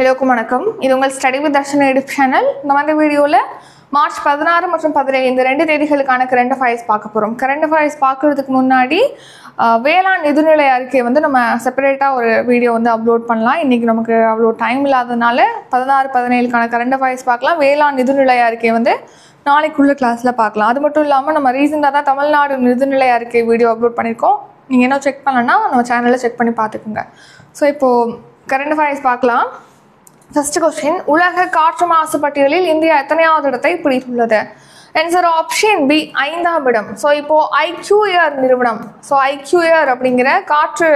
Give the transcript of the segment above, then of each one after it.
எல்லோருக்கும் வணக்கம். இது உங்கள் study with Darshan YouTube channel. இந்த வீடியோவில் மார்ச் 16 மற்றும் 17 இந்த 2 தேதிகளுக்கான கரண்ட் அஃபேர்ஸ் பார்க்க போகிறோம். கரண்ட் அஃபேர்ஸ் பார்க்குறதுக்கு முன்னாடி வேளாண் நிதிநிலை அறிக்கையை நம்ம செப்பரேட்டாக ஒரு வீடியோ அப்லோட் பண்ணலாம். இன்றைக்கி நமக்கு அவ்வளோ டைம் இல்லாததுனால 16, 17க்கான கரண்ட் அஃபேர்ஸ் பார்க்கலாம். வேளாண் நிதிநிலை அறிக்கையை நாளைக்குள்ள கிளாஸில் பார்க்கலாம். அது மட்டும் இல்லாமல் நம்ம ரீசெண்டாக தான் தமிழ்நாடு நிதிநிலை அறிக்கை வீடியோ அப்லோட் பண்ணியிருக்கோம். நீங்கள் என்ன செக் பண்ணலன்னா நம்ம சேனலில் செக் பண்ணி பார்த்துக்குங்க. ஸோ இப்போது கரண்ட் அஃபேர்ஸ் பார்க்கலாம். ஃபர்ஸ்ட் கொஸ்டின், உலக காற்று மாசு பட்டியலில் இந்தியா எத்தனையாவது இடத்தை பிடித்துள்ளது? ஆன்சர் ஆப்ஷன் பி, 5ஆம் இடம். ஸோ இப்போது IQAir நிறுவனம், IQAir அப்படிங்கிற காற்று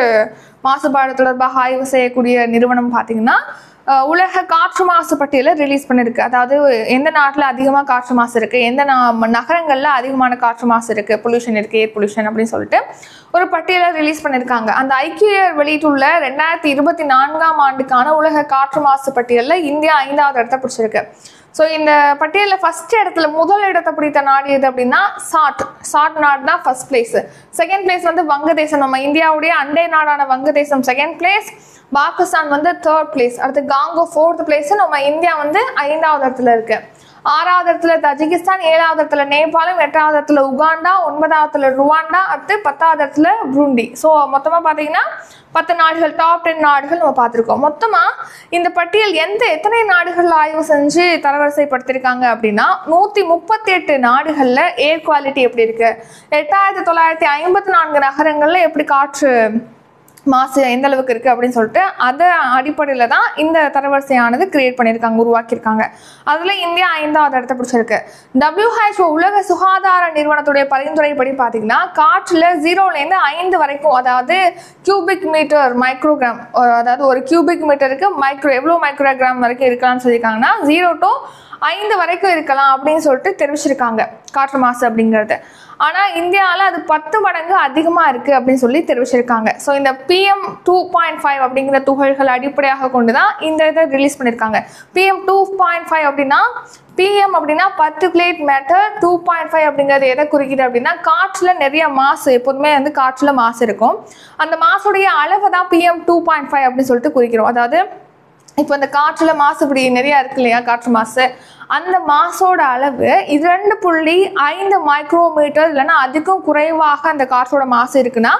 மாசுபாடு தொடர்பாக ஆய்வு செய்யக்கூடிய நிறுவனம் பார்த்தீங்கன்னா உலக காற்று மாசு பட்டியலை ரிலீஸ் பண்ணியிருக்கு. அதாவது எந்த நாட்டில் அதிகமாக காற்று மாசு இருக்குது, எந்த நகரங்களில் அதிகமான காற்று மாசு இருக்குது, பொல்யூஷன் இருக்குது, ஏர் பொல்யூஷன் அப்படின்னு சொல்லிட்டு ஒரு பட்டியலை ரிலீஸ் பண்ணியிருக்காங்க. அந்த IQAir வெளியிட்டுள்ள 2024ஆம் ஆண்டுக்கான உலக காற்று மாசு பட்டியலில் இந்தியா 5ஆவது இடத்தை பிடிச்சிருக்கு. ஸோ இந்த பட்டியலில் ஃபர்ஸ்ட் இடத்துல முதல் இடத்தை பிடித்த நாடு எது அப்படின்னா சாட் நாடு தான் ஃபர்ஸ்ட் பிளேஸ். செகண்ட் பிளேஸ் வங்கதேசம், நம்ம இந்தியாவுடைய அண்டை நாடான வங்கதேசம் second place. Pakistan third place. அடுத்து காங்கோ ஃபோர்த் பிளேஸ். நம்ம இந்தியா 5ஆவது இடத்துல இருக்கு. 6ஆவது இடத்துல தஜிகிஸ்தான், 7ஆவது இடத்துல நேபாளம், 8ஆவது இடத்துல உகாண்டா, 9ஆவது இடத்துல ருவாண்டா, அடுத்து 10ஆவது இடத்துல புருண்டி. ஸோ மொத்தமாக பார்த்தீங்கன்னா 10 நாடுகள், டாப் 10 நாடுகள் நம்ம பார்த்துருக்கோம். மொத்தமாக இந்த பட்டியல் எத்தனை நாடுகளில் ஆய்வு செஞ்சு தரவரிசைப்படுத்திருக்காங்க அப்படின்னா 138 நாடுகளில் ஏர் குவாலிட்டி எப்படி இருக்கு, 8954 நகரங்களில் எப்படி காற்று மாசு எந்த அளவுக்கு இருக்குது அப்படின்னு சொல்லிட்டு அதை அடிப்படையில் தான் இந்த தரவரிசையானது கிரியேட் பண்ணியிருக்காங்க, உருவாக்கியிருக்காங்க. அதில் இந்தியா 5ஆவது இடத்தை பிடிச்சிருக்கு. WHO உலக சுகாதார நிறுவனத்துடைய பரிந்துரைப்படி பார்த்தீங்கன்னா காற்றில் 0லேருந்து 5 வரைக்கும், அதாவது கியூபிக் மீட்டர் மைக்ரோகிராம், அதாவது ஒரு கியூபிக் மீட்டருக்கு எவ்வளோ மைக்ரோகிராம் வரைக்கும் இருக்கலாம்னு சொல்லியிருக்காங்கன்னா 0 to 5 வரைக்கும் இருக்கலாம் அப்படின்னு சொல்லிட்டு தெரிவிச்சிருக்காங்க காற்று மாசு அப்படிங்கிறது. ஆனால் இந்தியாவில் அது 10 மடங்கு அதிகமாக இருக்குது அப்படின்னு சொல்லி தெரிவிச்சிருக்காங்க. ஸோ இந்த PM2.5 அப்படிங்கிற துகள்கள் அடிப்படையாக கொண்டு தான் இந்த இதை ரிலீஸ் பண்ணியிருக்காங்க. PM2.5 அப்படின்னா PM அப்படின்னா பார்ட்டிகுலேட் மேட்டர், 2.5 அப்படிங்கிறது எதை குறிக்குது அப்படின்னா காற்றில் நிறைய மாசு, எப்போதுமே காற்றில் மாசு இருக்கும். அந்த மாசுடைய அளவை தான் PM2.5 அப்படின்னு சொல்லிட்டு குறிக்கிறோம். அதாவது இப்போ இந்த காற்றில் மாசு இப்படி நிறையா இருக்கு இல்லையா, காற்று மாசு, அந்த மாசோட அளவு 2.5 மைக்ரோமீட்டர் இல்லைன்னா அதுக்கும் குறைவாக அந்த காற்றோட மாசு இருக்குன்னா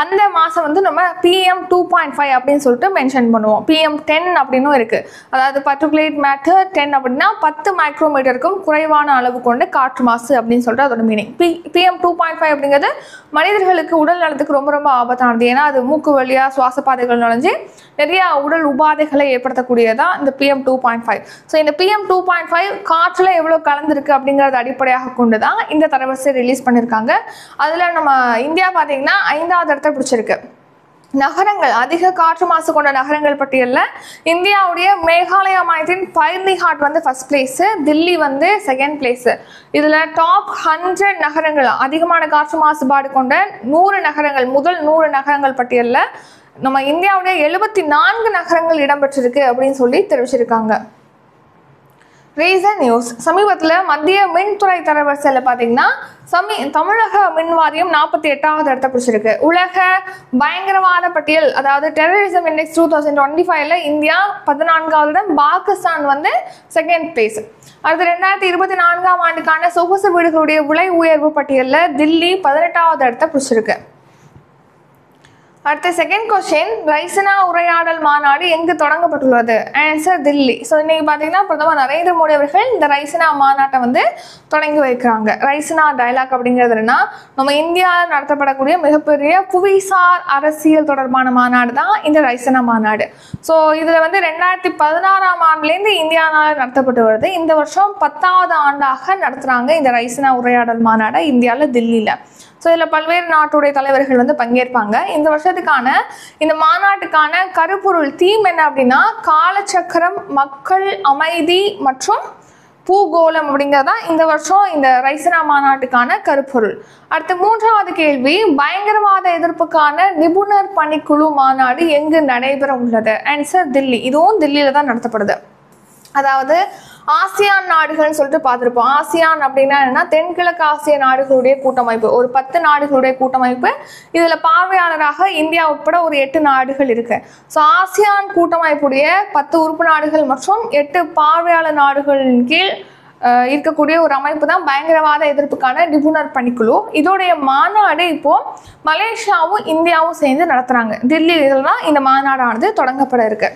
அந்த மாசம் நம்ம PM2.5 அப்படின்னு சொல்லிட்டு மென்ஷன் பண்ணுவோம். PM10 அப்படின்னும் இருக்கு. அதாவது பார்ட்டிகுலேட் மேட்டர் 10 அப்படின்னா 10 மைக்ரோமீட்டருக்கும் குறைவான அளவு கொண்டு காற்று மாசு அப்படின்னு சொல்லிட்டு அதோட மீனிங். PM2.5 அப்படிங்கிறது மனிதர்களுக்கு உடல் நலத்துக்கு ரொம்ப ரொம்ப ஆபத்தானது. ஏன்னா அது மூக்கு வழியாக சுவாச பாதைகள் நுழைஞ்சு நிறைய உடல் உபாதைகளை ஏற்படுத்தக்கூடியதான் இந்த PM2.5. ஸோ இந்த PM2.5 காற்றுல எவ்வளோ கலந்துருக்கு அப்படிங்கிறது அடிப்படையாக கொண்டு தான் இந்த தரவரிசை ரிலீஸ் பண்ணியிருக்காங்க. அதில் நம்ம இந்தியா பார்த்தீங்கன்னா 5ஆவது இடத்தை பிடிச்சிருக்கு. நகரங்கள், அதிக காற்று மாசு கொண்ட நகரங்கள் பட்டியலில் இந்தியாவுடைய மேகாலயா மாநிலத்தின் Byrnihat first place, Delhi second place. இதில் டாப் 100 நகரங்கள், அதிகமான காற்று மாசுபாடு கொண்ட 100 நகரங்கள், முதல் 100 நகரங்கள் பட்டியலில் நம்ம இந்தியாவுடைய 74 நகரங்கள் இடம்பெற்றிருக்கு அப்படின்னு சொல்லி தெரிவிச்சிருக்காங்க. ரீசன் நியூஸ், சமீபத்தில் மத்திய மின்துறை தரவரிசையில் பார்த்தீங்கன்னா தமிழக மின் வாரியம் 48ஆவது இடத்தை பிடிச்சிருக்கு. உலக பயங்கரவாத பட்டியல், அதாவது டெரரிசம் இண்டெக்ஸ் 2025ல் இந்தியா 14ஆவது இடம், பாகிஸ்தான் செகண்ட் பிளேஸ். அடுத்து 2024ஆம் ஆண்டுக்கான சொகுசு வீடுகளுடைய விலை உயர்வு பட்டியலில் தில்லி 18ஆவது இடத்தை பிடிச்சிருக்கு. அடுத்த செகண்ட் கொஸ்டின், ரைசினா உரையாடல் மாநாடு எங்கு தொடங்கப்பட்டுள்ளது? ஆன்சர் தில்லி. ஸோ இன்னைக்கு பார்த்தீங்கன்னா பிரதமர் நரேந்திர மோடி அவர்கள் இந்த ரைசினா மாநாட்டை தொடங்கி வைக்கிறாங்க. ரைசினா டயலாக் அப்படிங்கிறது என்னன்னா நம்ம இந்தியாவில் நடத்தப்படக்கூடிய மிகப்பெரிய புவிசார் அரசியல் தொடர்பான மாநாடு தான் இந்த ரைசினா மாநாடு. ஸோ இதில் 2016ஆம் ஆண்டுலேருந்து இந்தியாவில் நடத்தப்பட்டு வருது. இந்த வருஷம் 10ஆவது ஆண்டாக நடத்துகிறாங்க இந்த ரைசினா உரையாடல் மாநாடை இந்தியாவில், தில்லியில். ஸோ இதில் பல்வேறு நாட்டுடைய தலைவர்கள் பங்கேற்பாங்க. இந்த வருஷத்துக்கான இந்த மாநாட்டுக்கான கருப்பொருள் தீம் என்ன அப்படின்னா காலச்சக்கரம், மக்கள், அமைதி மற்றும் பூகோளம் அப்படிங்கிறதான் இந்த வருஷம் இந்த ரைசினா மாநாட்டுக்கான கருப்பொருள். அடுத்து 3வது கேள்வி, பயங்கரவாத எதிர்ப்புக்கான நிபுணர் பணிக்குழு மாநாடு எங்கு நடைபெற உள்ளது? ஆன்சர் தில்லி. இதுவும் தில்லியில தான் நடத்தப்படுது. அதாவது ஆசியான் நாடுகள்னு சொல்லிட்டு பார்த்துருப்போம். ஆசியான் அப்படின்னா என்னன்னா தென்கிழக்கு ஆசிய நாடுகளுடைய கூட்டமைப்பு, ஒரு 10 நாடுகளுடைய கூட்டமைப்பு. இதில் பார்வையாளராக இந்தியா உட்பட ஒரு 8 நாடுகள் இருக்கு. ஸோ ஆசியான் கூட்டமைப்புடைய 10 உறுப்பு நாடுகள் மற்றும் 8 பார்வையாளர் நாடுகளின் கீழ் இருக்கக்கூடிய ஒரு அமைப்பு தான் பயங்கரவாத எதிர்ப்புக்கான நிபுணர் பணிக்குழு. இதோடைய மாநாடு இப்போ மலேசியாவும் இந்தியாவும் சேர்ந்து நடத்துறாங்க. தில்லியில் தான் இந்த மாநாடானது தொடங்கப்பட இருக்கு.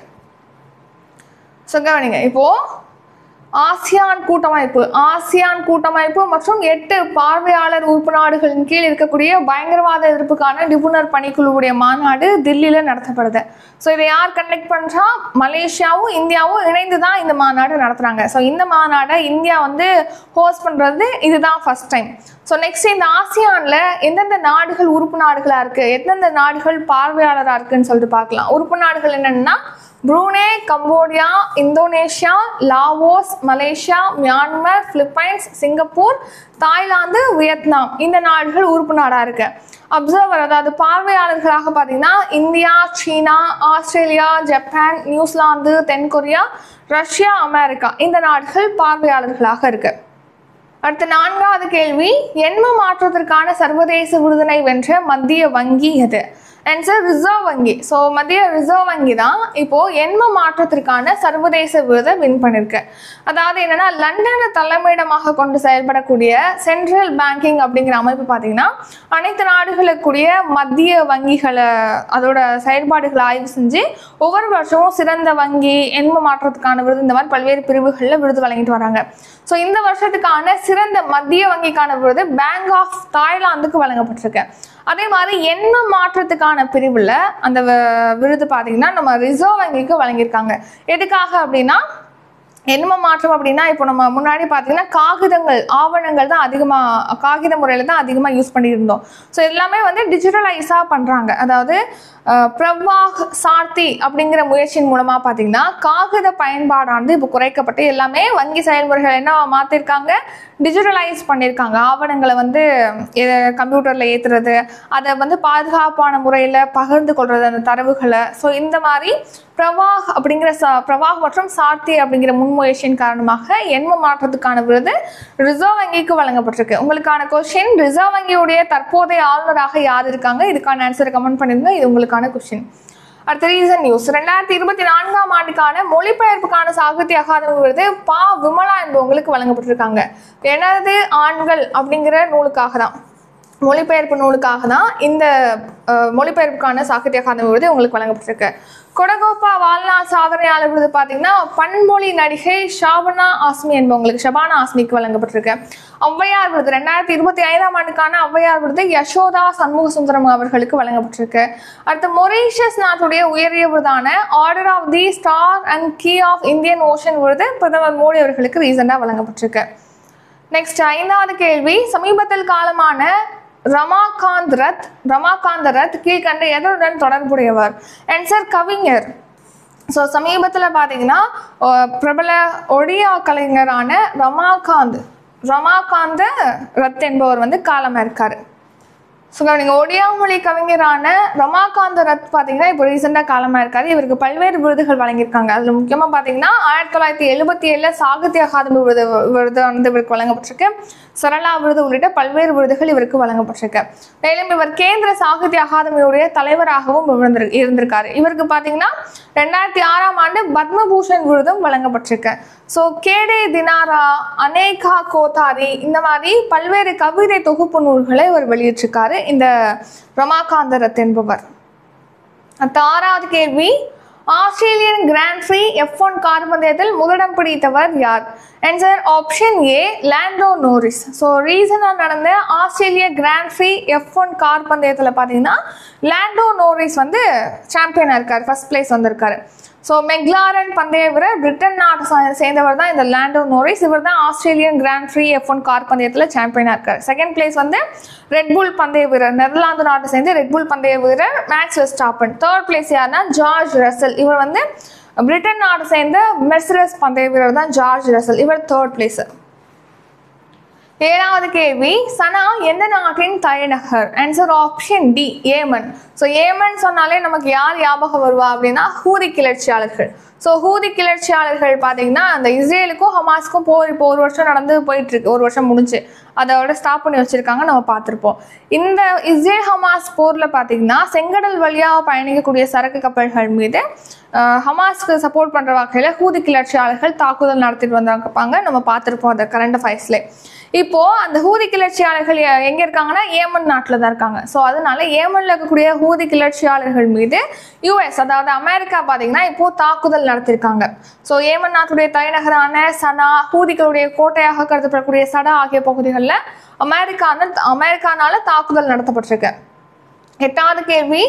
சொல்லுங்க, இப்போ ஆசியான் கூட்டமைப்பு மற்றும் 8 பார்வையாளர் உறுப்பு நாடுகளின் கீழ் இருக்கக்கூடிய பயங்கரவாத எதிர்ப்புக்கான நிபுணர் பணிக்குழுவுடைய மாநாடு தில்லியில நடத்தப்படுது. ஸோ இதை யார் கண்டக்ட் பண்றா? மலேசியாவும் இந்தியாவும் இணைந்து தான் இந்த மாநாடு நடத்துறாங்க. ஸோ இந்த மாநாடை இந்தியா வந்து ஹோஸ்ட் பண்றது இதுதான் ஃபர்ஸ்ட் டைம். ஸோ நெக்ஸ்ட் இந்த ஆசியான்ல எந்தெந்த நாடுகள் உறுப்பு நாடுகளா இருக்கு, எந்தெந்த நாடுகள் பார்வையாளராக இருக்குன்னு சொல்லிட்டு பார்க்கலாம். உறுப்பு நாடுகள் என்னன்னா Brunei, Cambodia, Indonesia, Laos, Malaysia, Myanmar, Philippines, Singapore, Thailand, Vietnam. இந்த நாடுகள் உறுப்பு நாடாக இருக்கு. அப்சர்வர் அதாவது பார்வையாளர்களாக பார்த்தீங்கன்னா இந்தியா, சீனா, ஆஸ்திரேலியா, ஜப்பான், நியூசிலாந்து, தென்கொரியா, ரஷ்யா, அமெரிக்கா இந்த நாடுகள் பார்வையாளர்களாக இருக்கு. அடுத்த 4வது கேள்வி, எண்ம மாற்றத்திற்கான சர்வதேச விருதினை வென்ற மத்திய வங்கி எது? ஆன்சர் ரிசர்வ் வங்கி. ஸோ மத்திய ரிசர்வ் வங்கி தான் இப்போ எண்ம மாற்றத்திற்கான சர்வதேச விருதை வின் பண்ணிருக்கு. அதாவது என்னன்னா லண்டனை தலைமையிடமாக கொண்டு செயல்படக்கூடிய சென்ட்ரல் பேங்கிங் அப்படிங்கிற அமைப்பு பார்த்தீங்கன்னா அனைத்து நாடுகளுக்குரிய மத்திய வங்கிகளை அதோட செயல்பாடுகளை ஆய்வு செஞ்சு ஒவ்வொரு வருஷமும் சிறந்த வங்கி, எண்ம மாற்றத்துக்கான விருது, இந்த மாதிரி பல்வேறு பிரிவுகளில் விருது வழங்கிட்டு வராங்க. ஸோ இந்த வருஷத்துக்கான சிறந்த மத்திய வங்கிக்கான விருது பேங்க் ஆஃப் தாய்லாந்துக்கு வழங்கப்பட்டிருக்கு. அதே மாதிரி எண்ம மாற்றத்துக்கான பிரிவில் அந்த விருது பார்த்தீங்கன்னா நம்ம ரிசர்வ் வங்கிக்கு வழங்கியிருக்காங்க. எதுக்காக அப்படின்னா எண்ம மாற்றம் அப்படின்னா இப்போ நம்ம முன்னாடி பார்த்தீங்கன்னா காகிதங்கள், ஆவணங்கள் தான் அதிகமாக காகித முறையில் தான் அதிகமாக யூஸ் பண்ணியிருந்தோம். ஸோ எல்லாமே வந்து டிஜிட்டலைஸாக பண்ணுறாங்க. அதாவது பிரவாக் சார்த்தி அப்படிங்கிற முயற்சியின் மூலமாக பார்த்தீங்கன்னா காகித பயன்பாடானது இப்போ குறைக்கப்பட்டு எல்லாமே வங்கி செயல்முறைகள் என்ன மாற்றிருக்காங்க, டிஜிட்டலைஸ் பண்ணியிருக்காங்க. ஆவணங்களை வந்து கம்ப்யூட்டரில் ஏற்றுறது, அதை வந்து பாதுகாப்பான முறையில் பகிர்ந்து கொள்வது அந்த தரவுகளை. ஸோ இந்த மாதிரி பிரவாக் மற்றும் சார்த்தி அப்படிங்கிற முன்முயற்சியின் காரணமாக எண்ம மாற்றத்துக்கான விருது ரிசர்வ் வங்கிக்கு வழங்கப்பட்டிருக்கு. உங்களுக்கான கொஸ்டின், ரிசர்வ் வங்கியுடைய தற்போதைய ஆளுநராக யார் இருக்காங்க? இதுக்கான ஆன்சரை கமெண்ட் பண்ணிருங்க. இது உங்களுக்கான கொஸ்டின். அடுத்த ரீசன் நியூஸ், 2024ஆம் ஆண்டுக்கான மொழிபெயர்ப்புக்கான சாகித்ய அகாதமி விருது பா விமலா என்பவங்களுக்கு வழங்கப்பட்டிருக்காங்க. எனது ஆண்கள் அப்படிங்கிற நூலுக்காக தான், மொழிபெயர்ப்பு நூலுக்காக தான் இந்த மொழிபெயர்ப்புக்கான சாகித்ய அகாதமி விருது உங்களுக்கு வழங்கப்பட்டிருக்கு. கொடகோப்பா வாழ்நாள் சாதனையாளர் விருது பார்த்தீங்கன்னா பன்மொழி நடிகை ஷபானா ஆஸ்மிக்கு வழங்கப்பட்டிருக்கு. ஔவையார் விருது 2025ஆம் ஆண்டுக்கான ஔவையார் விருது யசோதா சண்முக சுந்தரம் அவர்களுக்கு வழங்கப்பட்டிருக்கு. அடுத்து மொரீஷியஸ் நாட்டுடைய உயரிய விருதான order of the star and key of Indian ocean விருது பிரதமர் மோடி அவர்களுக்கு ரீசெண்டாக வழங்கப்பட்டிருக்கு. நெக்ஸ்ட் 5வது கேள்வி, சமீபத்தில் காலமான ரமாகாந்த் ரத் கீழ்கண்ட எதனுடன் தொடர்புடையவர்? ஆன்சர் கவிஞர். ஸோ சமீபத்தில் பார்த்தீங்கன்னா பிரபல ஒடியா கலைஞரான ரமாகாந்த் ரத் என்பவர் வந்து காலமாக இருக்காரு. ஸோ நீங்கள் ஒடியா மொழி கவிஞரான ரமாகாந்த் ரத் பார்த்தீங்கன்னா இப்போ ரீசெண்டாக காலமாக இருக்காரு. இவருக்கு பல்வேறு விருதுகள் வழங்கியிருக்காங்க. அதில் முக்கியமாக பார்த்தீங்கன்னா 1977 சாகித்ய அகாதமி விருது வந்து இவருக்கு வழங்கப்பட்டிருக்கு. சரளா விருது உள்ளிட்ட பல்வேறு விருதுகள் இவருக்கு வழங்கப்பட்டிருக்கு. மேலும் இவர் கேந்திர சாகித்ய அகாதமியுடைய தலைவராகவும் இருந்திருக்காரு. இவருக்கு பார்த்தீங்கன்னா 2006ஆம் ஆண்டு பத்மபூஷன் விருதும் வழங்கப்பட்டிருக்கு. ஸோ கேடே தினாரா, அனேகா கோத்தாரி இந்த மாதிரி பல்வேறு கவிதை தொகுப்பு நூல்களை இவர் வெளியிட்டிருக்காரு இந்த ரமாகாந்த் ரத் என்பவர். 6வது கேள்வி, Australian grand free F1 car பந்தயத்தில் முதலிடம் பிடித்தவர் யார்? Answer option A Lando Norris. So ரீசனாக நடந்த ஆஸ்திரேலிய கிராண்ட் பிரீ F1 கார் பந்தயத்தில் பார்த்தீங்கன்னா லாண்டோ நோரிஸ் வந்து சாம்பியனாக இருக்கார், ஃபர்ஸ்ட் பிளேஸ் வந்திருக்காரு. ஸோ மெக்லாரன் பந்தய வீரர் பிரிட்டன் நாட்டை சேர்ந்தவர் தான் இந்த லாண்டோ நோரிஸ். இவர் தான் Australian grand free F1 car பந்தயத்தில் சாம்பியனாக இருக்கார். செகண்ட் பிளேஸ் வந்து ரெட்புல் பந்தய வீரர், நெதர்லாந்து நாட்டை சேர்ந்து ரெட்புல் பந்தய வீரர் மேக்ஸ் வெஸ்டாப்பன். தேர்ட் பிளேஸ் யாருன்னா ஜார்ஜ் ரசல். இவர் வந்து பிரிட்டன் நாட்டை சேர்ந்த மெர்சிடஸ் பந்தய வீரர் தான் ஜார்ஜ் ரசல். இவர் தேர்ட் பிளேஸ். 7வது கேள்வி, சனா எந்த நாட்டின் தலைநகர்? Answer option D Yemen. So Yemen சொன்னாலே நமக்கு யார் ஞாபகம் வருவா அப்படின்னா ஹூதி கிளர்ச்சியாளர்கள். ஸோ ஹூதி கிளர்ச்சியாளர்கள் பார்த்தீங்கன்னா அந்த இஸ்ரேலுக்கும் ஹமாஸ்க்கும் போர் இப்போ 1 வருஷம் நடந்து போயிட்டு இருக்கு, 1 வருஷம் முடிஞ்சு அதோட ஸ்டாப் பண்ணி வச்சிருக்காங்க, நம்ம பார்த்துருப்போம். இந்த இஸ்ரேல் ஹமாஸ் போரில் பார்த்தீங்கன்னா செங்கடல் வழியாக பயணிக்கக்கூடிய சரக்கு கப்பல்கள் மீது ஹமாஸ்க்கு சப்போர்ட் பண்ணுற வகையில் ஹூதி கிளர்ச்சியாளர்கள் தாக்குதல் நடத்திட்டு வந்திருப்பாங்க, நம்ம பார்த்துருப்போம் அந்த கரண்ட் அஃபேர்ஸ்ல. இப்போ அந்த ஹூதி கிளர்ச்சியாளர்கள் எங்க இருக்காங்கன்னா ஏமன் நாட்டில் தான் இருக்காங்க. ஸோ அதனால ஏமன்ல இருக்கக்கூடிய ஹூதி கிளர்ச்சியாளர்கள் மீது யுஎஸ் அதாவது அமெரிக்கா பார்த்தீங்கன்னா இப்போ தாக்குதல் நடத்திருக்காங்க. ஸோ ஏமன் நாட்டுடைய தலைநகரான சனா, ஹூதிகளுடைய கோட்டையாக கருதப்படக்கூடிய சடா ஆகிய பகுதிகளில் அமெரிக்கானால தாக்குதல் நடத்தப்பட்டிருக்கு. 8வது கேள்வி,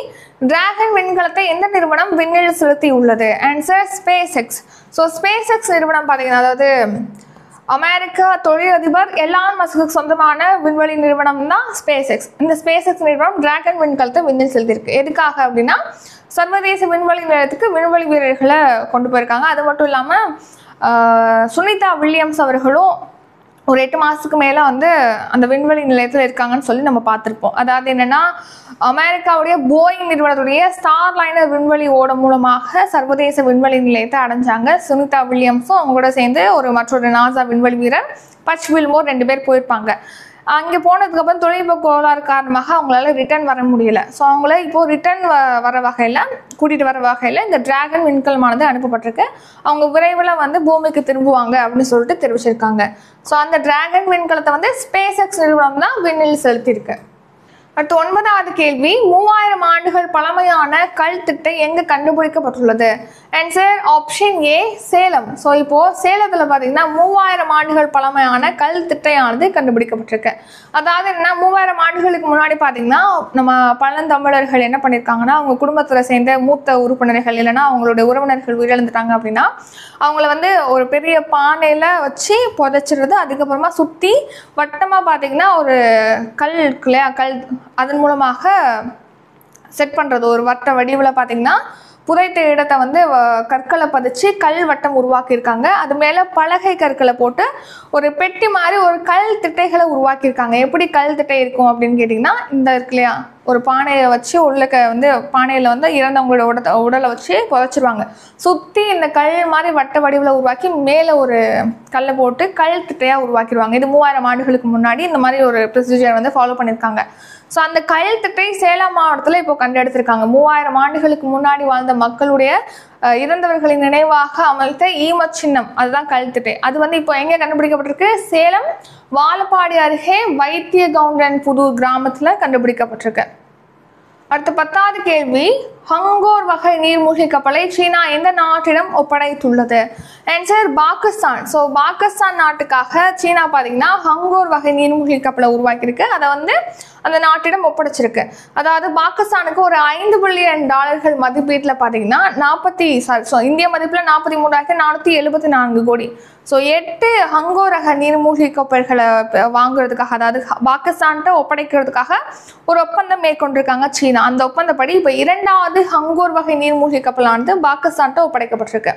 டிராகன் விண்கலத்தை எந்த நிறுவனம் விண்ணில் செலுத்தி உள்ளது? Answer space X. So space X நிறுவனம் பார்த்தீங்கன்னா அதாவது அமெரிக்க தொழிலதிபர் எலான் மஸ்குக்கு சொந்தமான விண்வெளி நிறுவனம் தான் ஸ்பேஸ் எக்ஸ். இந்த ஸ்பேஸ் எக்ஸ் நிறுவனம் டிராகன் விண்கலத்தை விண்ணில் செலுத்திருக்கு. எதுக்காக அப்படின்னா சர்வதேச விண்வெளி நிலையத்துக்கு விண்வெளி வீரர்களை கொண்டு போயிருக்காங்க. அது மட்டும் இல்லாமல் சுனிதா வில்லியம்ஸ் அவர்களும் ஒரு 8 மாதத்துக்கு மேலே வந்து அந்த விண்வெளி நிலையத்தில் இருக்காங்கன்னு சொல்லி நம்ம பார்த்துருப்போம். அதாவது என்னென்னா அமெரிக்காவுடைய போயிங் நிறுவனத்துடைய ஸ்டார் லைனர் விண்வெளி ஓடம் மூலமாக சர்வதேச விண்வெளி நிலையத்தை அடைஞ்சாங்க. சுனிதா வில்லியம்ஸும் அவங்க கூட சேர்ந்து மற்றொரு நாசா விண்வெளி வீரர் பச் வில்மோர் 2 பேர் போயிருப்பாங்க. அங்கே போனதுக்கப்புறம் தொழில்நுட்ப கோளாறு காரணமாக அவங்களால ரிட்டர்ன் வர முடியல. ஸோ அவங்கள இப்போது ரிட்டர்ன் கூட்டிகிட்டு வர வகையில் இந்த டிராகன் விண்கலமானது அனுப்பப்பட்டிருக்கு. அவங்க விரைவில் வந்து பூமிக்கு திரும்புவாங்க அப்படின்னு சொல்லிட்டு தெரிவிச்சிருக்காங்க. ஸோ அந்த டிராகன் விண்கலத்தை வந்து ஸ்பேஸ் எக்ஸ் நிறுவனம் தான் விண்ணில் செலுத்தியிருக்கு. அடுத்து 9வது கேள்வி, 3000 ஆண்டுகள் பழமையான கல் திட்டை எங்கு கண்டுபிடிக்கப்பட்டுள்ளது? Answer option A Salem. So இப்போ சேலத்தில் பார்த்தீங்கன்னா 3000 ஆண்டுகள் பழமையான கல் திட்டையானது கண்டுபிடிக்கப்பட்டிருக்கு. அதாவது என்ன, 3000 ஆண்டுகளுக்கு முன்னாடி பார்த்தீங்கன்னா நம்ம பழந்தமிழர்கள் என்ன பண்ணியிருக்காங்கன்னா அவங்க குடும்பத்தில் சேர்ந்த மூத்த உறுப்பினர்கள் இல்லைன்னா அவங்களுடைய உறவினர்கள் உயிரிழந்துட்டாங்க அப்படின்னா அவங்கள வந்து ஒரு பெரிய பானையில் வச்சு புதைச்சிடுறது. அதுக்கப்புறமா சுற்றி வட்டமாக பார்த்தீங்கன்னா ஒரு கல் இருக்கு இல்லையா, கல் அதன் மூலமாக செட் பண்ணுறது. ஒரு வட்ட வடிவில் பார்த்தீங்கன்னா புதைத்த இடத்தை வந்து கற்களை பதிச்சு கல் வட்டம் உருவாக்கியிருக்காங்க. அது மேலே பலகை கற்களை போட்டு ஒரு பெட்டி மாதிரி ஒரு கல் திட்டைகளை உருவாக்கியிருக்காங்க. எப்படி கல் திட்டை இருக்கும் அப்படின்னு கேட்டிங்கன்னா இந்த இருக்கு இல்லையா, ஒரு பானையை வச்சு பானையில் வந்து இறந்தவங்களோட உடலை வச்சு புதைச்சிருவாங்க. சுற்றி இந்த கல் மாதிரி வட்ட வடிவில் உருவாக்கி மேலே ஒரு கல்லை போட்டு கல் திட்டையாக உருவாக்கிடுவாங்க. இது 3000 ஆண்டுகளுக்கு முன்னாடி இந்த மாதிரி ஒரு ப்ரொசீஜர் வந்து ஃபாலோ பண்ணியிருக்காங்க. ஸோ அந்த கல் திட்டை சேலம் மாவட்டத்தில் இப்போ கண்டெடுத்திருக்காங்க. 3000 ஆண்டுகளுக்கு முன்னாடி வாழ்ந்த மக்களுடைய இறந்தவர்களின் நினைவாக அமைத்த ஈமச் சின்னம், அதுதான் கல் திட்டை. அது வந்து இப்போ எங்கே கண்டுபிடிக்கப்பட்டிருக்கு? சேலம் வாழப்பாடி அருகே வைத்திய கவுண்டன் புதூர் கிராமத்தில் கண்டுபிடிக்கப்பட்டிருக்கு. அடுத்த 10வது கேள்வி, ஹங்கோர் வகை நீர்மூழ்கி கப்பலை சீனா எந்த நாட்டிடம் ஒப்படைத்துள்ளது? ஆன்சர் பாகிஸ்தான். ஸோ பாகிஸ்தான் நாட்டுக்காக சீனா பார்த்தீங்கன்னா ஹங்கோர் வகை நீர்மூழ்கி கப்பலை உருவாக்கியிருக்கு. அதை வந்து அந்த நாட்டிடம் ஒப்படைச்சிருக்கு. அதாவது பாகிஸ்தானுக்கு ஒரு $5 பில்லியன் மதிப்பீட்டில் பார்த்தீங்கன்னா இந்திய மதிப்பில் 43,474 கோடி. ஸோ 8 ஹங்கோர் ரக நீர்மூழ்கி கப்பல்களை வாங்குறதுக்காக, அதாவது பாகிஸ்தான்கிட்ட ஒப்படைக்கிறதுக்காக ஒரு ஒப்பந்தம் மேற்கொண்டிருக்காங்க சீனா. அந்த ஒப்பந்தப்படி இப்போ 2வது ஹங்கோர் வகை நீர்மூழ்கி கப்பலானது பாகிஸ்தான்கிட்ட ஒப்படைக்கப்பட்டிருக்கு.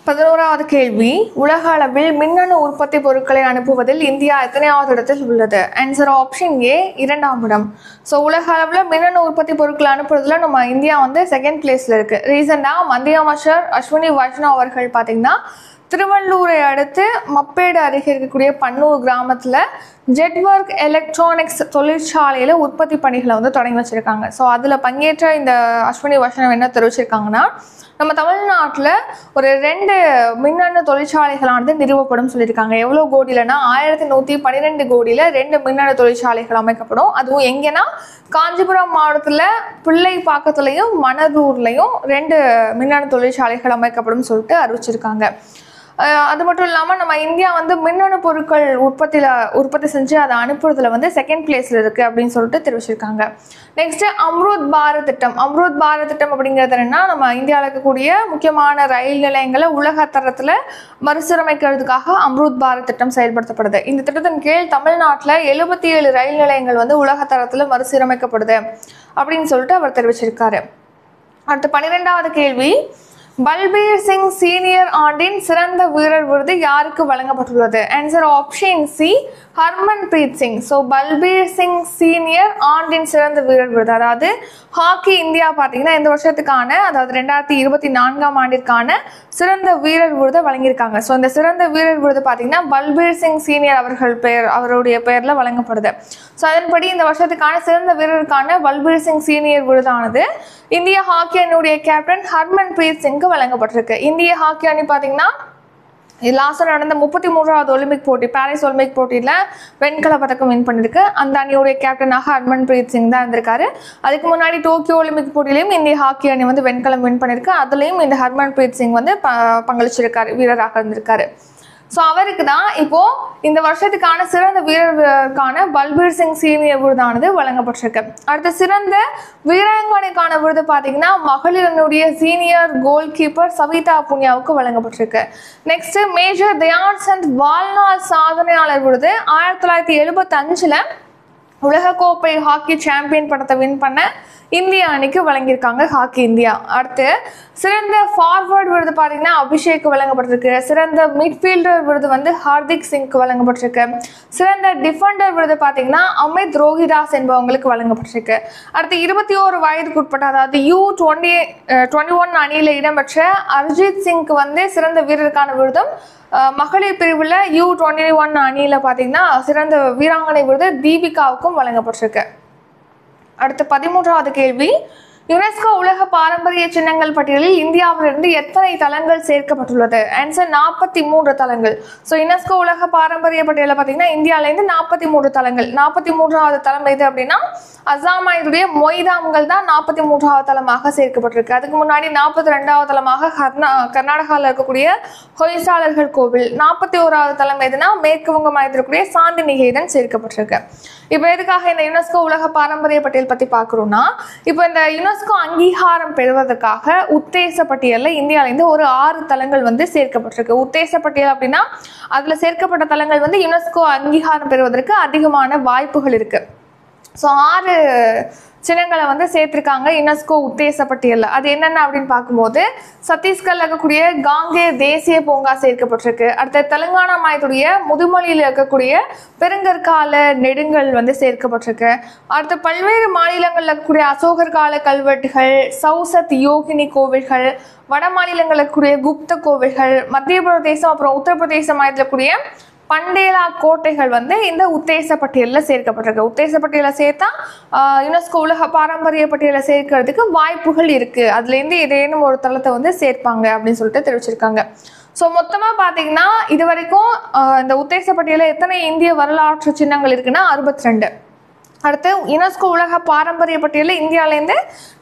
11வது கேள்வி, உலக அளவில் மின்னணு உற்பத்தி பொருட்களை அனுப்புவதில் இந்தியா எத்தனையாவது இடத்தில் உள்ளது? ஆன்சர் ஆப்ஷன் ஏ 2ஆம் இடம். ஸோ உலக அளவில் மின்னணு உற்பத்தி பொருட்களை அனுப்புறதுல நம்ம இந்தியா வந்து 2nd பிளேஸில் இருக்குது. ரீசெண்டாக மத்திய அமைச்சர் அஸ்வினி வைஷ்ணவ் அவர்கள் பார்த்தீங்கன்னா திருவள்ளூரை அடுத்து மப்பேடு அருகே இருக்கக்கூடிய பன்னூர் கிராமத்தில் ஜெட்வொர்க் எலக்ட்ரானிக்ஸ் தொழிற்சாலையில் உற்பத்தி பணிகளை வந்து தொடங்கி வச்சுருக்காங்க. ஸோ அதில் பங்கேற்ற இந்த அஸ்வினி வைஷ்ணவ் என்ன தெரிவிச்சிருக்காங்கன்னா, நம்ம தமிழ்நாட்டில் ஒரு 2 மின்னணு தொழிற்சாலைகளானது நிறுவப்படும் சொல்லியிருக்காங்க. எவ்வளோ கோடியிலனா 1112 கோடியில் 2 மின்னணு தொழிற்சாலைகள் அமைக்கப்படும். அதுவும் எங்கன்னா காஞ்சிபுரம் மாவட்டத்தில் பிள்ளைப்பாக்கத்துலையும் மணலூர்லையும் 2 மின்னணு தொழிற்சாலைகள் அமைக்கப்படும் சொல்லிட்டு அறிவிச்சிருக்காங்க. அது மட்டும் இல்லாமல் நம்ம இந்தியா வந்து மின்னணு பொருட்கள் உற்பத்தி செஞ்சு அதை அனுப்புறதுல வந்து 2nd பிளேஸில் இருக்குது அப்படின்னு சொல்லிட்டு தெரிவிச்சிருக்காங்க. நெக்ஸ்ட்டு அம்ருத் பாரத் திட்டம். அம்ருத் பாரத் திட்டம் அப்படிங்கிறது என்னன்னா, நம்ம இந்தியாவில் இருக்கக்கூடிய முக்கியமான ரயில் நிலையங்களை உலக தரத்தில் மறுசீரமைக்கிறதுக்காக அம்ருத் பாரத் திட்டம் செயல்படுத்தப்படுது. இந்த திட்டத்தின் கீழ் தமிழ்நாட்டில் 77 ரயில் நிலையங்கள் வந்து உலக தரத்தில் மறுசீரமைக்கப்படுது அப்படின்னு சொல்லிட்டு அவர் தெரிவிச்சிருக்காரு. அடுத்து 12வது கேள்வி, பல்பீர் சிங் சீனியர் ஆண்டின் சிறந்த வீரர் விருது யாருக்கு வழங்கப்பட்டுள்ளது? Answer option C, Harmanpreet Singh. So Balbir Singh senior ஆண்டின் சிறந்த வீரர் விருது, அதாவது ஹாக்கி இந்தியா பார்த்தீங்கன்னா இந்த வருஷத்துக்கான, அதாவது 2024ஆம் ஆண்டிற்கான சிறந்த வீரர் விருதை வழங்கியிருக்காங்க. ஸோ இந்த சிறந்த வீரர் விருது பார்த்தீங்கன்னா பல்பீர் சிங் சீனியர் அவருடைய பெயரில் வழங்கப்படுது. ஸோ அதன்படி இந்த வருஷத்துக்கான சிறந்த வீரருக்கான பல்பீர் சிங் சீனியர் விருதானது இந்திய ஹாக்கி அணியுடைய கேப்டன் ஹர்மன்பிரீத் சிங்க்கு வழங்கப்பட்டிருக்கு. இந்திய ஹாக்கி அணி பார்த்தீங்கன்னா லாஸ்ட்டாக நடந்த 33வது ஒலிம்பிக் போட்டி, பாரிஸ் ஒலிம்பிக் போட்டியில் வெண்கல பதக்கம் வின் பண்ணியிருக்கு. அந்த அணியுடைய கேப்டனாக ஹர்மன்பிரீத் சிங் தான் இருந்திருக்காரு. அதுக்கு முன்னாடி டோக்கியோ ஒலிம்பிக் போட்டியிலையும் இந்திய ஹாக்கி அணி வந்து வெண்கலம் வின் பண்ணியிருக்கு. அதுலேயும் இந்த ஹர்மன்பிரீத் சிங் வந்து பங்களிச்சிருக்காரு, வீரராக இருந்திருக்காரு. ஸோ அவருக்கு தான் இப்போ இந்த வருஷத்துக்கான சிறந்த வீரருக்கான பல்பீர் சிங் சீனியர் விருதானது வழங்கப்பட்டிருக்கு. அடுத்த சிறந்த வீராங்கனைக்கான விருது பார்த்தீங்கன்னா மகளிரனுடைய சீனியர் கோல் கீப்பர் சவிதா புனியாவுக்கு வழங்கப்பட்டிருக்கு. நெக்ஸ்ட் மேஜர் தயான்சந்த் வாழ்நாள் சாதனையாளர் விருது 1975 உலகக்கோப்பை ஹாக்கி சாம்பியன் பட்டத்தை வின் பண்ண இந்திய அணிக்கு வழங்கியிருக்காங்க ஹாக்கி இந்தியா. அடுத்து சிறந்த ஃபார்வர்ட் விருது பார்த்தீங்கன்னா அபிஷேக் வழங்கப்பட்டிருக்கு. சிறந்த மிட்ஃபீல்டர் விருது வந்து ஹார்திக் சிங்க்கு வழங்கப்பட்டிருக்கு. சிறந்த டிஃபெண்டர் விருது பார்த்தீங்கன்னா அமித் ரோஹிதாஸ் என்பவங்களுக்கு வழங்கப்பட்டிருக்கு. அடுத்து 21 வயதுக்குட்பட்ட, அதாவது U21 அணியில் இடம்பெற்ற அர்ஜித் சிங்க்கு வந்து சிறந்த வீரருக்கான விருதும், மகளிர் பிரிவில் U21 அணியில் பார்த்தீங்கன்னா சிறந்த வீராங்கனை விருது தீபிகாவுக்கும் வழங்கப்பட்டிருக்கு. அடுத்த 13வது கேள்வி, யுனெஸ்கோ உலக பாரம்பரிய சின்னங்கள் பட்டியலில் இந்தியாவிலிருந்து எத்தனை தலங்கள் சேர்க்கப்பட்டுள்ளது? ஆன்சர் 43 தலங்கள். ஸோ யுனெஸ்கோ உலக பாரம்பரிய பட்டியலில் பார்த்தீங்கன்னா இந்தியாவிலேருந்து 43 தலங்கள். 43வது தலம் எது அப்படின்னா அசாமாயுடைய மொய்தாம்கள் தான் 43வது தலமாக சேர்க்கப்பட்டிருக்கு. அதுக்கு முன்னாடி 42வது தலமாக கர்நாடகாவில் இருக்கக்கூடிய ஹொய்சாளர்கள் கோவில். 41வது தலம் எதுனா மேற்கு வங்க மாநிலத்தில் இருக்கக்கூடிய சாந்தி நிகேதன் சேர்க்கப்பட்டிருக்கு. இப்போ எதுக்காக இந்த யுனெஸ்கோ உலக பாரம்பரிய பட்டியல் பற்றி பார்க்குறோம்னா, இப்போ இந்த யுனெஸ்கோ அங்கீகாரம் பெறுவதற்காக உத்தேச பட்டியலில் இந்தியாவிலேருந்து ஒரு 6 தலங்கள் வந்து சேர்க்கப்பட்டிருக்கு. உத்தேச பட்டியல் அப்படின்னா அதில் சேர்க்கப்பட்ட தலங்கள் வந்து யுனெஸ்கோ அங்கீகாரம் பெறுவதற்கு அதிகமான வாய்ப்புகள் இருக்குது. ஸோ 6 சின்னங்களை வந்து சேர்த்திருக்காங்க யுனெஸ்கோ உத்தேச பட்டியலில். அது என்னென்ன அப்படின்னு பார்க்கும்போது சத்தீஸ்கர்ல இருக்கக்கூடிய காங்கேர் தேசிய பூங்கா சேர்க்கப்பட்டிருக்கு. அடுத்த தெலுங்கானா மாநிலத்துடைய முதுமொழியில் இருக்கக்கூடிய பெருங்கற்கால நெடுங்கல் வந்து சேர்க்கப்பட்டிருக்கு. அடுத்த பல்வேறு மாநிலங்களில் இருக்கக்கூடிய அசோகர் கால கல்வெட்டுகள், சௌசத் யோகினி கோவில்கள், வட மாநிலங்களில் இருக்கக்கூடிய குப்த கோவில்கள், மத்திய பிரதேசம் அப்புறம் உத்தரப்பிரதேச மாநிலத்தில் இருக்கக்கூடிய பண்டேலா கோட்டைகள் வந்து இந்த உத்தேச பட்டியலில் சேர்க்கப்பட்டிருக்கு. உத்தேச பட்டியலை சேர்த்தா யுனெஸ்கோ உலக பாரம்பரிய பட்டியலை சேர்க்கிறதுக்கு வாய்ப்புகள் இருக்குது. அதுலேருந்து ஏதேனும் ஒரு தளத்தை வந்து சேர்ப்பாங்க அப்படின்னு சொல்லிட்டு தெரிவிச்சிருக்காங்க. ஸோ மொத்தமாக பார்த்தீங்கன்னா இது வரைக்கும் இந்த உத்தேச பட்டியலில் எத்தனை இந்திய வரலாற்று சின்னங்கள் இருக்குன்னா 62. அடுத்து யுனெஸ்கோ உலக பாரம்பரிய பட்டியலில் இந்தியாவிலேருந்து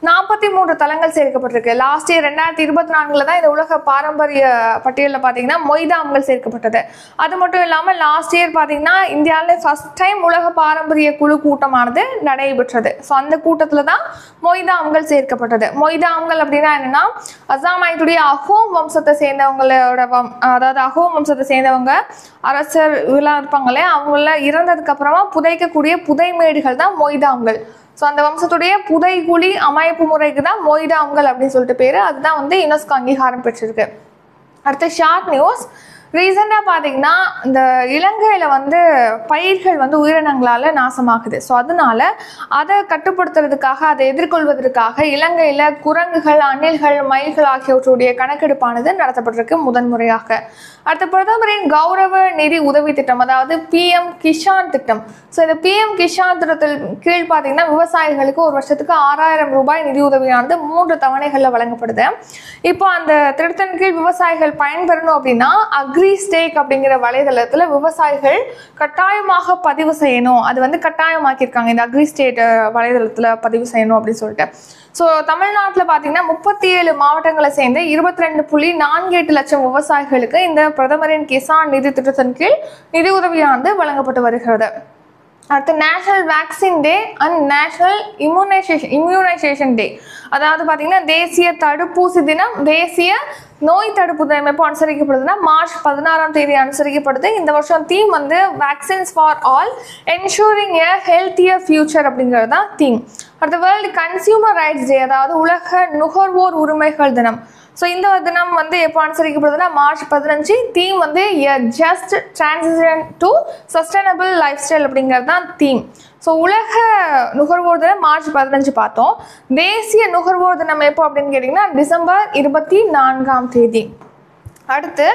43 தலங்கள் சேர்க்கப்பட்டிருக்கு. லாஸ்ட் இயர் 2024 தான் இந்த உலக பாரம்பரிய பட்டியலில் பார்த்தீங்கன்னா மொய்தாம்கள் சேர்க்கப்பட்டது. அது மட்டும் இல்லாமல் லாஸ்ட் இயர் பார்த்தீங்கன்னா இந்தியாவில் ஃபர்ஸ்ட் டைம் உலக பாரம்பரிய குழு கூட்டமானது நடைபெற்றது. ஸோ அந்த கூட்டத்தில் தான் மொய்தாம்கள் சேர்க்கப்பட்டது. மொய்தாம்கள் அப்படின்னா என்னன்னா அசாம் மாநிலத்துடைய அஹோம் வம்சத்தை சேர்ந்தவங்களோட அதாவது அஹோம் வம்சத்தை சேர்ந்தவங்க அரசர் இதெல்லாம் இருப்பாங்களே, அவங்கள இறந்ததுக்கு அப்புறமா புதைக்கக்கூடிய புதைமேடுகள் தான் மொய்தாம்கள். ஸோ அந்த வம்சத்துடைய புதைகுழி அமைப்பு முறைக்கு தான் மொய்தாம்கள் அப்படின்னு சொல்லிட்டு பேரு. அதுதான் வந்து யுனெஸ்கோ அங்கீகாரம் பெற்றிருக்கு. அடுத்த ஷார்ட் நியூஸ், ரீசெண்டாக பார்த்தீங்கன்னா இந்த இலங்கையில் வந்து பயிர்கள் வந்து உயிரினங்களால் நாசமாகுது. ஸோ அதனால அதை கட்டுப்படுத்துறதுக்காக, அதை எதிர்கொள்வதற்காக இலங்கையில் குரங்குகள், அணில்கள், மயில்கள் ஆகியவற்றுடைய கணக்கெடுப்பானது நடத்தப்பட்டிருக்கு முதன்முறையாக. அடுத்த பிரதமரின் கௌரவ நிதி உதவி திட்டம், அதாவது PM கிஷான் திட்டம். ஸோ இந்த PM கிஷான் திட்டத்தில் கீழ் பார்த்தீங்கன்னா விவசாயிகளுக்கு ஒரு வருஷத்துக்கு 6000 ரூபாய் நிதி உதவியானது 3 தவணைகளில் வழங்கப்படுது. இப்போ அந்த திட்டத்தின் கீழ் விவசாயிகள் பயன்பெறணும் அப்படின்னா அக்ரிஸ்டேக் அப்படிங்கிற வலைதளத்தில் விவசாயிகள் கட்டாயமாக பதிவு செய்யணும். அது வந்து கட்டாயமாக்கியிருக்காங்க இந்த அக்ரிஸ்டேட் வலைதளத்தில் பதிவு செய்யணும் அப்படின்னு சொல்லிட்டு. ஸோ தமிழ்நாட்டில் பார்த்தீங்கன்னா 37 மாவட்டங்களை சேர்ந்த 22.48 லட்சம் விவசாயிகளுக்கு இந்த பிரதமரின் கிசான் நிதி திட்டத்தின் கீழ் நிதி உதவியானது வழங்கப்பட்டு வருகிறது. அடுத்து national vaccine day and national immunisation day, அதாவது பார்த்தீங்கன்னா தேசிய தடுப்பூசி தினம், தேசிய நோய் தடுப்பு தினம் எப்போ அனுசரிக்கப்படுதுன்னா மார்ச் 16ஆம் தேதி அனுசரிக்கப்படுது. இந்த வருஷம் தீம் வந்து vaccines for all ensuring a healthier future அப்படிங்கிறது தான் தீம். அடுத்த வேர்ல்டு கன்சியூமர் ரைட்ஸ் டே, அதாவது உலக நுகர்வோர் உரிமைகள் தினம். ஸோ இந்த தினம் வந்து எப்போ அனுசரிக்கப்படுதுன்னா மார்ச் 15. தீம் வந்து எ just transition to sustainable life style அப்படிங்கிறது தான் தீம். ஸோ உலக நுகர்வோர் தினம் மார்ச் 15 பார்த்தோம். தேசிய நுகர்வோர் தினம் எப்போ அப்படின்னு கேட்டிங்கன்னா டிசம்பர் 24. அடுத்து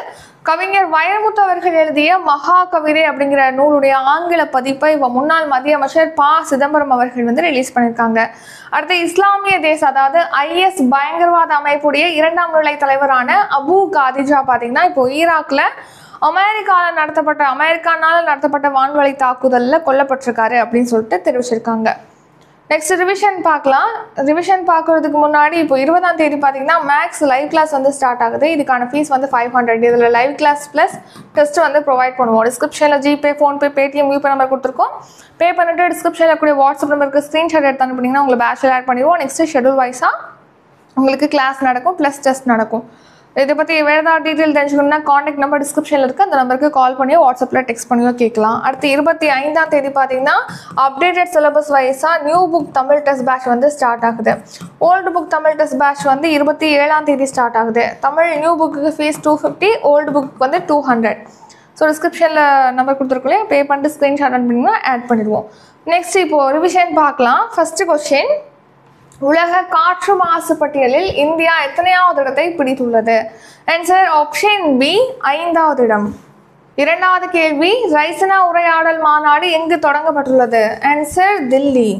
கவிஞர் வைரமுத்து அவர்கள் எழுதிய மகா கவிதை அப்படிங்கிற நூலுடைய ஆங்கில பதிப்பை முன்னாள் மத்திய அமைச்சர் ப. சிதம்பரம் அவர்கள் வந்து ரிலீஸ் பண்ணியிருக்காங்க. அடுத்து இஸ்லாமிய தேச அதாவது IS பயங்கரவாத அமைப்புடைய 2ஆம் நிலை தலைவரான அபு காதிஜா பார்த்தீங்கன்னா இப்போ ஈராக்கில் அமெரிக்கானால நடத்தப்பட்ட வான்வழி தாக்குதலில் கொல்லப்பட்டிருக்காரு அப்படின்னு சொல்லிட்டு தெரிவிச்சிருக்காங்க. நெக்ஸ்ட் ரிவிஷன் பார்க்கலாம். ரிவிஷன் பார்க்கறதுக்கு முன்னாடி இப்போ 20ஆம் தேதி பார்த்தீங்கன்னா மேக்ஸ் லைவ் கிளாஸ் வந்து ஸ்டார்ட் ஆகுது. இதுக்கான ஃபீஸ் வந்து 500. இதில் லைவ் கிளாஸ் ப்ளஸ் டெஸ்ட் வந்து ப்ரொவைட் பண்ணுவோம். டிஸ்கிரிப்ஷனில் GPay, PhonePe, Paytm, YouPay number கொடுத்துருக்கோம். பே பண்ணிட்டு டிஸ்கிரிப்ஷனில் கூடிய வாட்ஸ்அப் நம்பருக்கு ஸ்க்ரீன்ஷாட் எடுத்து அனுப்பினீங்கன்னா உங்களை பேட்சில் ஆட் பண்ணிடுவோம். நெக்ஸ்ட்டு ஷெடியூல் வைஸாக உங்களுக்கு கிளாஸ் நடக்கும் ப்ளஸ் டெஸ்ட் நடக்கும். இதை பற்றி வேறு ஏதாவது டீட்டெயில் தெரிஞ்சுக்கணும்னா காண்டாக்ட் நம்பர் டிஸ்கிரிப்ஷனில் இருக்குது. அந்த நம்பருக்கு கால் பண்ணியோ வாட்ஸ்அப்பில் டெக்ஸ்ட் பண்ணியோ கேட்கலாம். அடுத்து 25ஆம் தேதி பார்த்தீங்கன்னா அப்டேட்டட் சிலபஸ் வைஸாக new book Tamil test batch வந்து ஸ்டார்ட் ஆகுது. Old book Tamil test batch வந்து 27ஆம் தேதி ஸ்டார்ட் ஆகுது. Tamil new book fees 250, old book வந்து 200. ஸோ டிஸ்கிரிப்ஷனில் நம்பர் கொடுத்துருக்கோம், பே பண்ணிட்டு ஸ்க்ரீன்ஷாட் பண்ணிங்கன்னா ஆட் பண்ணிடுவோம். நெக்ஸ்ட் இப்போது ரிவிஷன் பார்க்கலாம். ஃபஸ்ட்டு கொஸ்டின், உலக காற்று மாசு பட்டியலில் இந்தியா எத்தனையாவது இடத்தை பிடித்துள்ளது? ஆன்சர் ஆப்ஷன் பி 5வது இடம். இரண்டாவது கேள்வி, ரைசினா உரையாடல் மாநாடு எங்கு தொடங்கப்பட்டுள்ளது? ஆன்சர் தில்லி.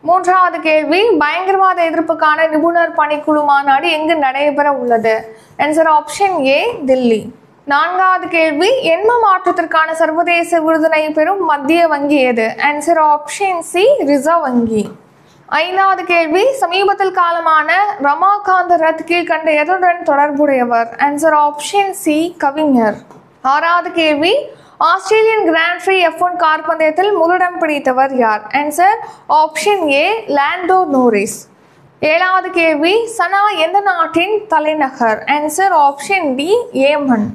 மூன்றாவது கேள்வி, பயங்கரவாத எதிர்ப்புக்கான நிபுணர் பணிக்குழு மாநாடு எங்கு நடைபெற உள்ளது? ஆன்சர் ஆப்ஷன் ஏ தில்லி. நான்காவது கேள்வி, எண்ம மாற்றத்திற்கான சர்வதேச விருதினை பெறும் மத்திய வங்கி எது? ஆன்சர் ஆப்ஷன் சி ரிசர்வ் வங்கி. ஐந்தாவது கேள்வி, சமீபத்தில் காலமான ரமாகாந்த ரத் கீழ்கண்ட எதுடன் தொடர்புடையவர்? ஆன்சர் ஆப்ஷன் சி கவிஞர். ஆறாவது கேள்வி, Australian grand free F1 car பந்தயத்தில் முதலிடம் பிடித்தவர் யார்? Answer option A Lando Norris. ஏழாவது கேள்வி, சனா எந்த நாட்டின் தலைநகர்? Answer option D Yemen.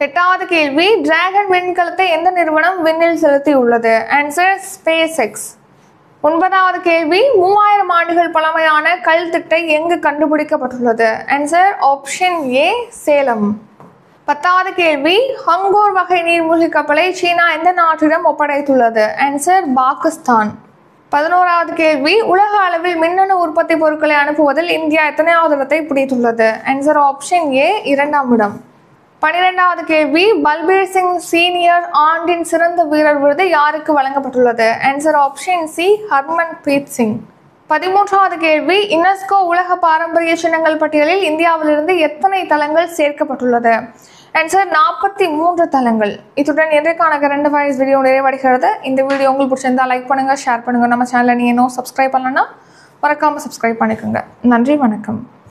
எட்டாவது கேள்வி, டிராகன் விண்கலத்தை எந்த நிறுவனம் விண்ணில் செலுத்தியுள்ளது? Answer space X. ஒன்பதாவது கேள்வி, 3000 ஆண்டுகள் பழமையான கல் திட்டை எங்கு கண்டுபிடிக்கப்பட்டுள்ளது? Answer option A Salem. 10வது கேள்வி, ஹங்கோர் வகை நீர்மூழ்கி கப்பலை சீனா எந்த நாட்டிடம் ஒப்படைத்துள்ளது? ஆன்சர் பாகிஸ்தான். 11வது கேள்வி, உலக அளவில் மின்னணு உற்பத்தி பொருட்களை அனுப்புவதில் இந்தியா எத்தனையாவது இடத்தை பிடித்துள்ளது? ஆன்சர் ஆப்ஷன் ஏ 2ஆம் இடம். 12வது கேள்வி, பல்பீர் சிங் சீனியர் ஆண்டின் சிறந்த வீரர் விருது யாருக்கு வழங்கப்பட்டுள்ளது? Answer option C Harmanpreet Singh. 13வது கேள்வி, யுனெஸ்கோ உலக பாரம்பரிய சின்னங்கள் பட்டியலில் இந்தியாவிலிருந்து எத்தனை தலங்கள் சேர்க்கப்பட்டுள்ளது? ஆன்சர் 43 தலங்கள். இத்துடன் இன்றைக்கான கரண்ட் அஃபேர்ஸ் வீடியோ நிறைவடைகிறது. இந்த வீடியோ உங்களுக்கு பிடிச்சிருந்தா லைக் பண்ணுங்க, ஷேர் பண்ணுங்க. நம்ம சேனலை நீங்க இன்னும் சப்ஸ்கிரைப் பண்ணலன்னா மறக்காம சப்ஸ்கிரைப் பண்ணிக்கோங்க. நன்றி, வணக்கம்.